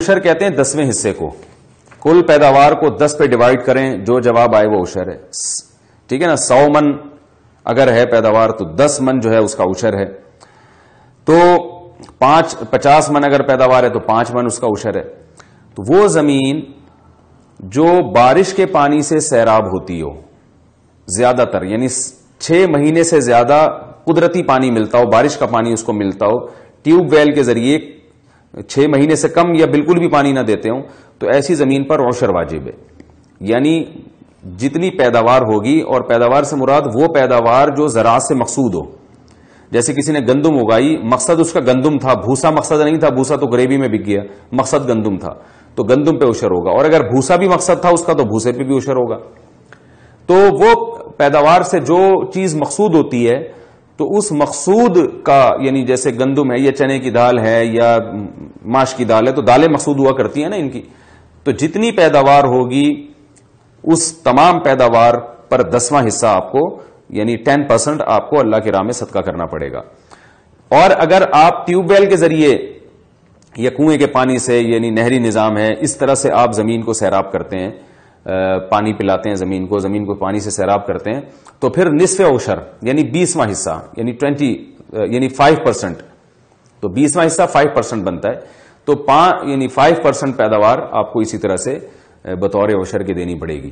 عشر کہتے ہیں 10ویں حصے کو. کل پیداوار کو 10 پہ ڈیوائڈ کریں, جو جواب آئے وہ عشر ہے. ٹھیک ہے نا, 100 من اگر ہے پیداوار تو 10 من جو ہے اس کا عشر ہے. تو 50 من اگر پیداوار ہے تو 5 من اس کا عشر ہے. تو وہ زمین جو بارش کے پانی سے سیراب ہوتی ہو زیادہ تر, یعنی 6 مہینے سے زیادہ قدرتی پانی ملتا ہو, بارش کا پانی اس کو ملتا ہو, ٹیوب ویل کے ذریعے 6 مہینے سے کم یا بالکل بھی پانی نہ دیتے ہوں, تو ایسی زمین پر عشر واجب ہے. یعنی جتنی پیداوار ہوگی, اور پیداوار سے مراد وہ پیداوار جو زراعت سے مقصود ہو. جیسے کسی نے گندم اگائی, مقصد اس کا گندم تھا, بھوسا مقصد نہیں تھا, بھوسا تو گریوی میں بک گیا, مقصد گندم تھا, تو گندم پہ عشر ہوگا. اور اگر بھوسا بھی مقصد تھا اس کا تو بھوسے پہ بھی عشر ہوگا. تو وہ پیداوار سے جو چیز مقصود ہوتی ہے تو اس مقصود کا, یعنی جیسے گندم ہے یا چنے کی دال ہے یا ماش کی دال ہے, تو دالیں مقصود ہوا کرتی ہیں نا ان کی. تو جتنی پیداوار ہوگی اس تمام پیداوار پر 10واں حصہ آپ کو, یعنی 10% آپ کو اللہ کی راہ میں صدقہ کرنا پڑے گا. اور اگر آپ ٹیوب ویل کے ذریعے یا کنویں کے پانی سے, یعنی نہری نظام ہے, اس طرح سے آپ زمین کو سیراب کرتے ہیں, پانی پلاتے ہیں زمین کو پانی سے سیراب کرتے ہیں, تو پھر نصف عشر یعنی 20واں حصہ, یعنی 5%. تو 20واں حصہ 5% بنتا ہے. تو یعنی 5% پیداوار آپ کو اسی طرح سے بطور عشر کی دینی پڑے گی.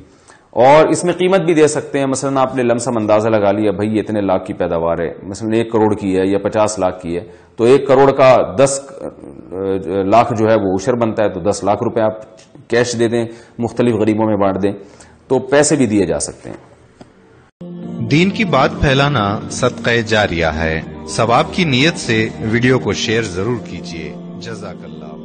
اور اس میں قیمت بھی دے سکتے ہیں. مثلا آپ نے لمسم اندازہ لگا لیا, بھائی اتنے لاکھ کی پیداوار ہے, مثلا 1 کروڑ کی ہے یا 50 لاکھ کی ہے, تو 1 کروڑ کا 10 لاکھ جو ہے وہ عشر بنتا ہے. تو 10 لاکھ روپے آپ کیش دے دیں, مختلف غریبوں میں بانٹ دیں, تو پیسے بھی دیے جا سکتے ہیں. دین کی بات پھیلانا صدقہ جاریہ ہے. ثواب کی نیت سے ویڈیو کو شیئر ضرور کیجیے. جزاک اللہ.